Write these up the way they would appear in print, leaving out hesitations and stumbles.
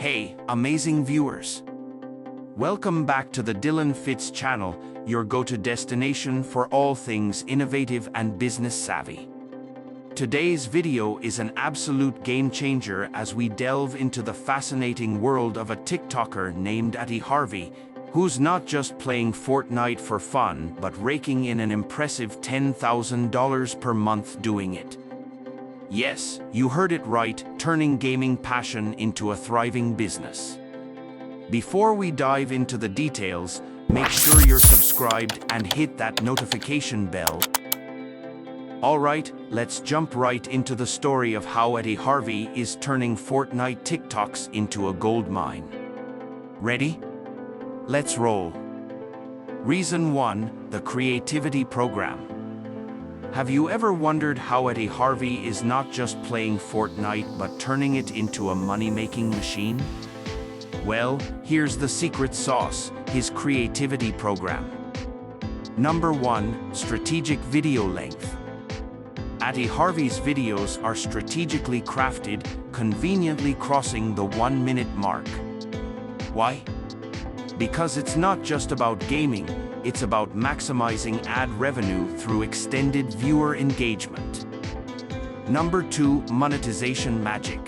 Hey, amazing viewers! Welcome back to the Dylan Fitz channel, your go-to destination for all things innovative and business savvy. Today's video is an absolute game changer as we delve into the fascinating world of a TikToker named Adi Harvey, who's not just playing Fortnite for fun but raking in an impressive $10,000 per month doing it. Yes, you heard it right, turning gaming passion into a thriving business. Before we dive into the details, make sure you're subscribed and hit that notification bell. Alright, let's jump right into the story of how Adi Harvey is turning Fortnite TikToks into a gold mine. Ready? Let's roll. Reason 1: the creativity program. Have you ever wondered how Adi Harvey is not just playing Fortnite but turning it into a money-making machine? Well, here's the secret sauce: his creativity program. Number 1: strategic video length. Adi Harvey's videos are strategically crafted, conveniently crossing the 1-minute mark. Why? Because it's not just about gaming, it's about maximizing ad revenue through extended viewer engagement. Number 2: monetization magic.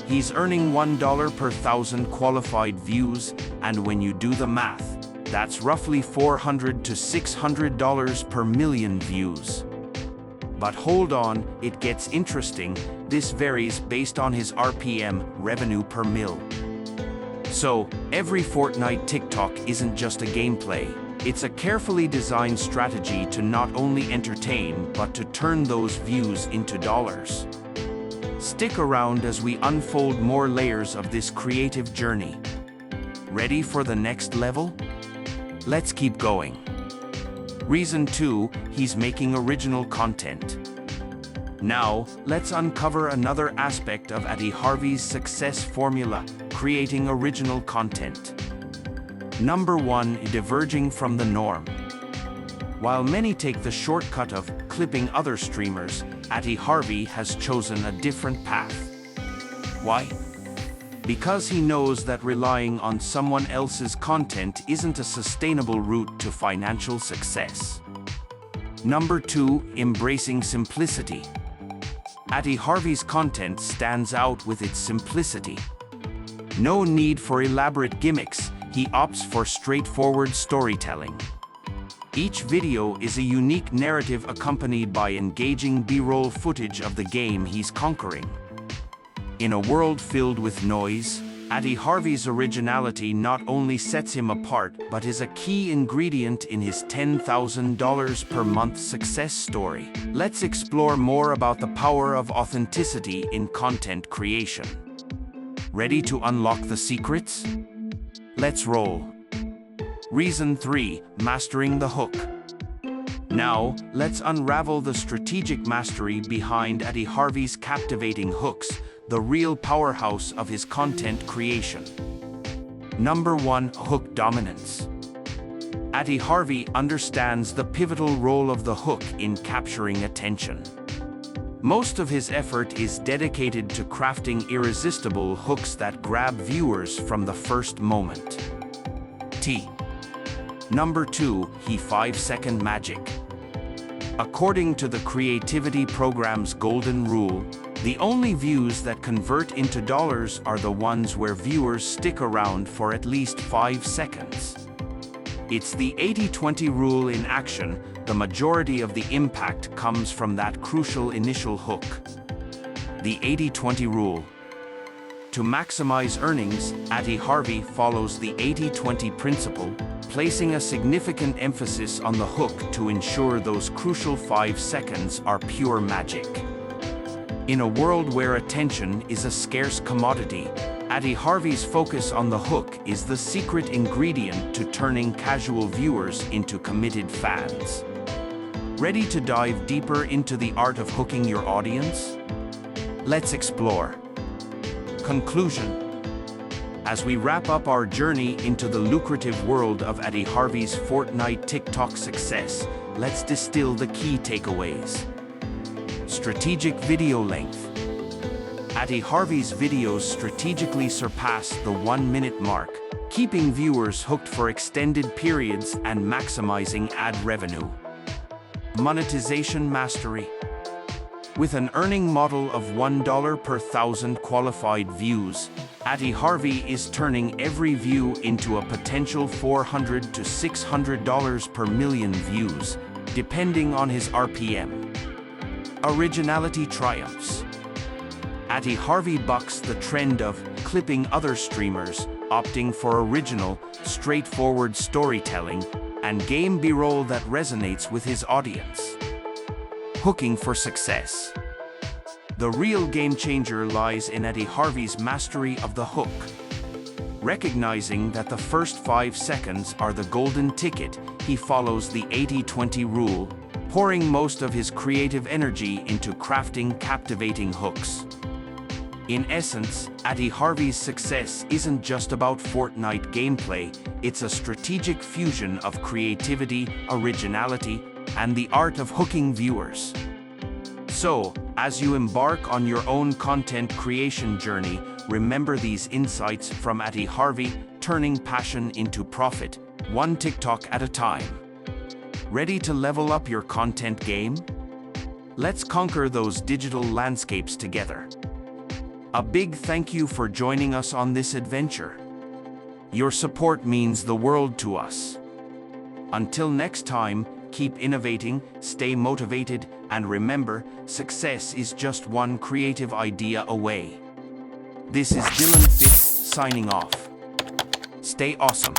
He's earning $1 per 1,000 qualified views, and when you do the math, that's roughly $400 to $600 per million views. But hold on, it gets interesting. This varies based on his RPM, revenue per mil. So, every Fortnite TikTok isn't just a gameplay. It's a carefully designed strategy to not only entertain but to turn those views into dollars. Stick around as we unfold more layers of this creative journey. Ready for the next level? Let's keep going. Reason 2: he's making original content. Now, let's uncover another aspect of Adi Harvey's success formula: creating original content. Number 1: diverging from the norm. While many take the shortcut of clipping other streamers, Adi Harvey has chosen a different path. Why? Because he knows that relying on someone else's content isn't a sustainable route to financial success. Number 2: embracing simplicity. Adi Harvey's content stands out with its simplicity. No need for elaborate gimmicks, he opts for straightforward storytelling. Each video is a unique narrative accompanied by engaging B-roll footage of the game he's conquering. In a world filled with noise, Adi Harvey's originality not only sets him apart but is a key ingredient in his $10,000 per month success story. Let's explore more about the power of authenticity in content creation. Ready to unlock the secrets? Let's roll. Reason 3: mastering the hook. Now, let's unravel the strategic mastery behind Adi Harvey's captivating hooks, the real powerhouse of his content creation. Number 1: hook dominance. Adi Harvey understands the pivotal role of the hook in capturing attention. Most of his effort is dedicated to crafting irresistible hooks that grab viewers from the first moment. Number 2: he 5-second magic. According to the creativity program's golden rule, the only views that convert into dollars are the ones where viewers stick around for at least 5 seconds. It's the 80-20 rule in action. The majority of the impact comes from that crucial initial hook. The 80-20 rule. To maximize earnings, Adi Harvey follows the 80-20 principle, placing a significant emphasis on the hook to ensure those crucial 5 seconds are pure magic. In a world where attention is a scarce commodity, Adi Harvey's focus on the hook is the secret ingredient to turning casual viewers into committed fans. Ready to dive deeper into the art of hooking your audience? Let's explore. Conclusion. As we wrap up our journey into the lucrative world of Adi Harvey's Fortnite TikTok success, let's distill the key takeaways. Strategic video length. Atty Harvey's videos strategically surpass the 1-minute mark, keeping viewers hooked for extended periods and maximizing ad revenue. Monetization mastery. With an earning model of $1 per 1,000 qualified views, Atty Harvey is turning every view into a potential $400 to $600 per million views, depending on his RPM. Originality triumphs. Atty Harvey bucks the trend of clipping other streamers, opting for original, straightforward storytelling and game B-roll that resonates with his audience. Hooking for success. The real game changer lies in Atty Harvey's mastery of the hook. Recognizing that the first 5 seconds are the golden ticket, he follows the 80-20 rule, pouring most of his creative energy into crafting captivating hooks. In essence, Atty Harvey's success isn't just about Fortnite gameplay, it's a strategic fusion of creativity, originality, and the art of hooking viewers. So, as you embark on your own content creation journey, remember these insights from Atty Harvey, turning passion into profit, one TikTok at a time. Ready to level up your content game? Let's conquer those digital landscapes together. A big thank you for joining us on this adventure. Your support means the world to us. Until next time, keep innovating, stay motivated, and remember, success is just one creative idea away. This is Dylan Fitz signing off. Stay awesome.